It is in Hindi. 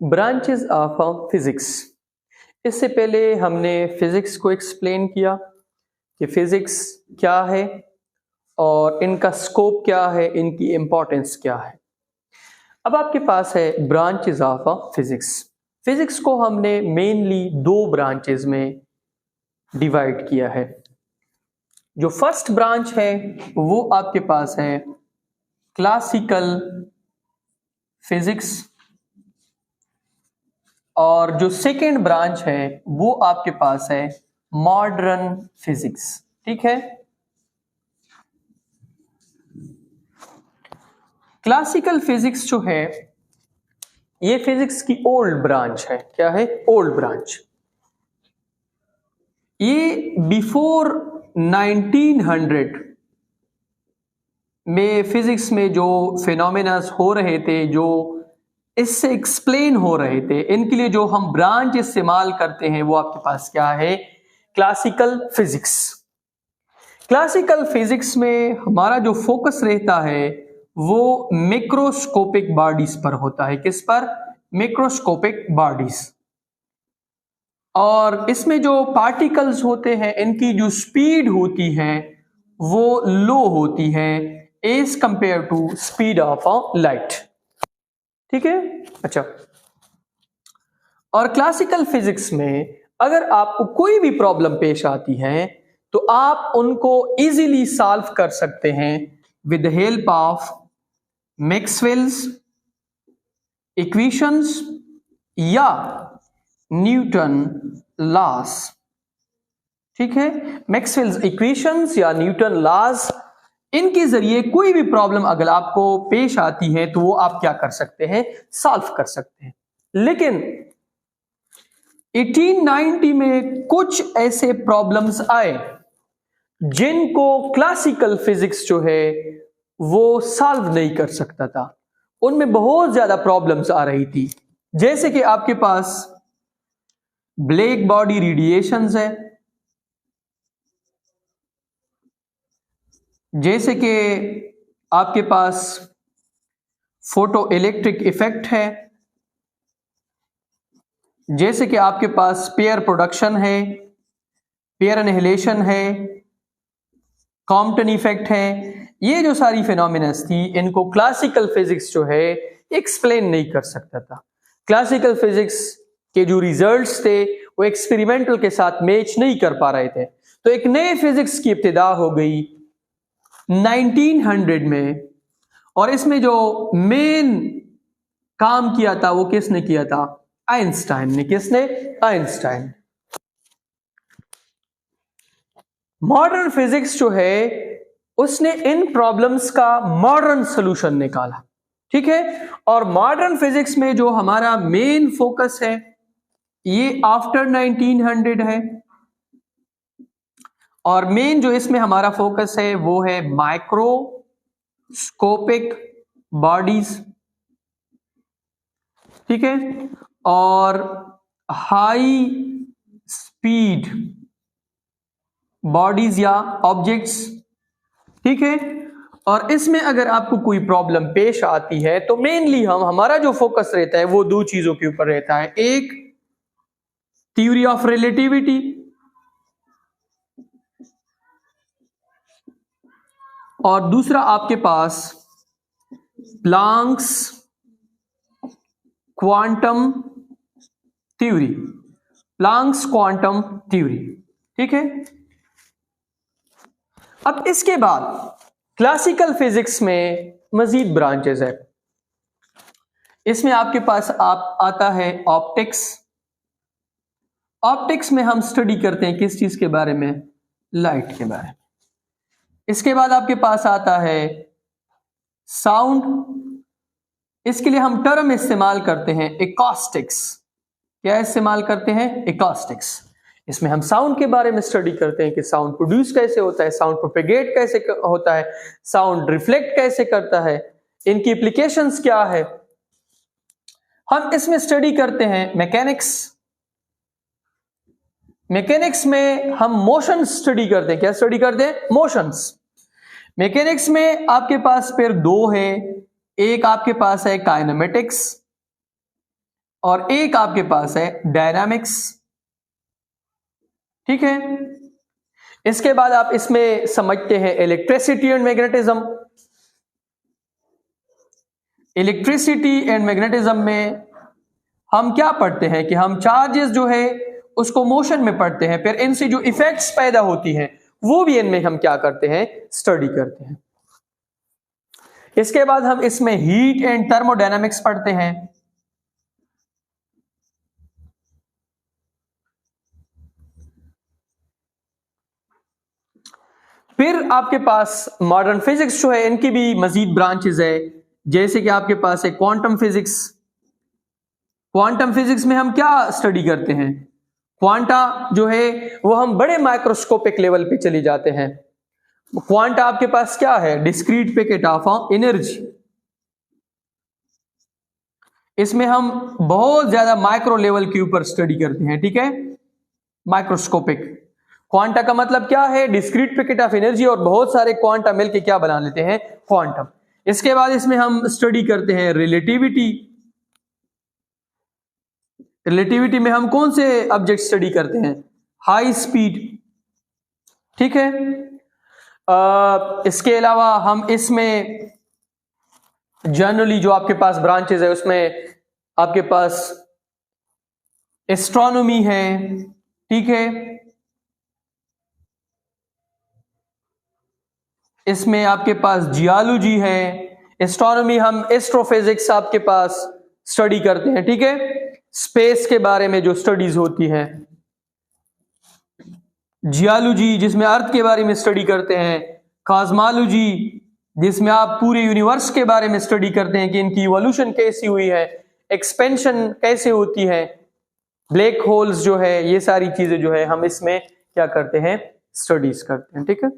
Branches of physics. इससे पहले हमने फिजिक्स को एक्सप्लेन किया कि फिजिक्स क्या है और इनका स्कोप क्या है, इनकी इंपॉर्टेंस क्या है। अब आपके पास है ब्रांचेस ऑफ फिजिक्स। फिजिक्स को हमने मेनली दो ब्रांचेस में डिवाइड किया है। जो फर्स्ट ब्रांच है वो आपके पास है क्लासिकल फिजिक्स और जो सेकेंड ब्रांच है वो आपके पास है मॉडर्न फिजिक्स। ठीक है, क्लासिकल फिजिक्स जो है ये फिजिक्स की ओल्ड ब्रांच है। क्या है? Old branch. ये बिफोर 1900 में फिजिक्स में जो फिनोमेनास हो रहे थे, जो इससे एक्सप्लेन हो रहे थे, इनके लिए जो हम ब्रांच इस्तेमाल करते हैं वो आपके पास क्या है? Classical physics. क्लासिकल फिजिक्स में हमारा जो फोकस रहता है वो मैक्रोस्कोपिक बॉडीज पर होता है। किस पर? Macroscopic bodies. और इसमें जो पार्टिकल्स होते हैं इनकी जो स्पीड होती है वो लो होती है as compare to speed of light. ठीक है, अच्छा। और क्लासिकल फिजिक्स में अगर आपको कोई भी प्रॉब्लम पेश आती है तो आप उनको इजीली सॉल्व कर सकते हैं with the help of Maxwell's equations या न्यूटन लॉज। ठीक है, मैक्सवेल्स इक्वेशंस या न्यूटन लॉज, इनके जरिए कोई भी प्रॉब्लम अगर आपको पेश आती है तो वो आप क्या कर सकते हैं? सॉल्व कर सकते हैं। लेकिन 1890 में कुछ ऐसे प्रॉब्लम्स आए जिनको क्लासिकल फिजिक्स जो है वो सॉल्व नहीं कर सकता था। उनमें बहुत ज्यादा प्रॉब्लम्स आ रही थी, जैसे कि आपके पास ब्लैक बॉडी रेडिएशंस है, जैसे कि आपके पास फोटो इलेक्ट्रिक इफेक्ट है, जैसे कि आपके पास पेयर प्रोडक्शन है, पेयर एनिहिलेशन है, कॉम्पटन इफेक्ट है। ये जो सारी फिनोमिनास थी इनको क्लासिकल फिजिक्स जो है एक्सप्लेन नहीं कर सकता था। क्लासिकल फिजिक्स के जो रिजल्ट्स थे वो एक्सपेरिमेंटल के साथ मैच नहीं कर पा रहे थे। तो एक नए फिजिक्स की इब्तिदा हो गई 1900 में, और इसमें जो मेन काम किया था वो किसने किया था? आइंस्टाइन ने। किसने? आइंस्टाइन। मॉडर्न फिजिक्स जो है उसने इन प्रॉब्लम्स का मॉडर्न सॉल्यूशन निकाला। ठीक है, और मॉडर्न फिजिक्स में जो हमारा मेन फोकस है ये आफ्टर 1900 है, और मेन जो इसमें हमारा फोकस है वो है माइक्रोस्कोपिक बॉडीज। ठीक है, और हाई स्पीड बॉडीज या ऑब्जेक्ट्स। ठीक है, और इसमें अगर आपको कोई प्रॉब्लम पेश आती है तो मेनली हमारा जो फोकस रहता है वो दो चीजों के ऊपर रहता है। एक थ्योरी ऑफ रिलेटिविटी, और दूसरा आपके पास Planck's quantum theory. Planck's quantum theory. ठीक है, अब इसके बाद क्लासिकल फिजिक्स में मजीद ब्रांचेस है। इसमें आपके पास आता है ऑप्टिक्स। ऑप्टिक्स में हम स्टडी करते हैं किस चीज के बारे में? लाइट के बारे में। इसके बाद आपके पास आता है साउंड। इसके लिए हम टर्म इस्तेमाल करते हैं एकॉस्टिक्स। क्या इस्तेमाल करते हैं? एकॉस्टिक्स। इसमें हम साउंड के बारे में स्टडी करते हैं कि साउंड प्रोड्यूस कैसे होता है, साउंड प्रोपेगेट कैसे होता है, साउंड रिफ्लेक्ट कैसे करता है, इनकी एप्लीकेशंस क्या है। हम इसमें स्टडी करते हैं मैकेनिक्स। मैकेनिक्स में हम मोशन स्टडी करते हैं। क्या स्टडी करते हैं? मोशंस। मैकेनिक्स में आपके पास फिर दो है, एक आपके पास है काइनेमेटिक्स और एक आपके पास है डायनामिक्स। ठीक है, इसके बाद आप इसमें समझते हैं electricity and magnetism. Electricity and magnetism में हम क्या पढ़ते हैं कि हम चार्जेस जो है उसको मोशन में पढ़ते हैं, फिर इनसे जो इफेक्ट्स पैदा होती हैं वो भी इनमें हम क्या करते हैं, स्टडी करते हैं। इसके बाद हम इसमें हीट एंड थर्मोडायनामिक्स पढ़ते हैं। फिर आपके पास मॉडर्न फिजिक्स जो है इनकी भी मजीद ब्रांचेस है, जैसे कि आपके पास है क्वांटम फिजिक्स। क्वांटम फिजिक्स में हम क्या स्टडी करते हैं, क्वांटा जो है वो हम बड़े माइक्रोस्कोपिक लेवल पे चले जाते हैं। क्वांटा आपके पास क्या है, डिस्क्रीट पैकेट ऑफ एनर्जी। इसमें हम बहुत ज्यादा माइक्रो लेवल के ऊपर स्टडी करते हैं। ठीक है, माइक्रोस्कोपिक। क्वांटा का मतलब क्या है, डिस्क्रीट पैकेट ऑफ एनर्जी, और बहुत सारे क्वांटा मिलके क्या बना लेते हैं, क्वांटम। इसके बाद इसमें हम स्टडी करते हैं रिलेटिविटी। रिलेटिविटी में हम कौन से ऑब्जेक्ट स्टडी करते हैं, हाई स्पीड। ठीक है, इसके अलावा हम इसमें जनरली जो आपके पास ब्रांचेस है उसमें आपके पास एस्ट्रोनॉमी है। ठीक है, इसमें आपके पास जियोलॉजी है। एस्ट्रोनॉमी हम एस्ट्रोफिजिक्स आपके पास स्टडी करते हैं। ठीक है, स्पेस के बारे में जो स्टडीज होती हैं। जियोलॉजी जिसमें अर्थ के बारे में स्टडी करते हैं। कॉस्मोलॉजी जिसमें आप पूरे यूनिवर्स के बारे में स्टडी करते हैं कि इनकी इवोल्यूशन कैसी हुई है, एक्सपेंशन कैसे होती है, ब्लैक होल्स जो है, ये सारी चीजें जो है हम इसमें क्या करते हैं, स्टडीज करते हैं। ठीक है।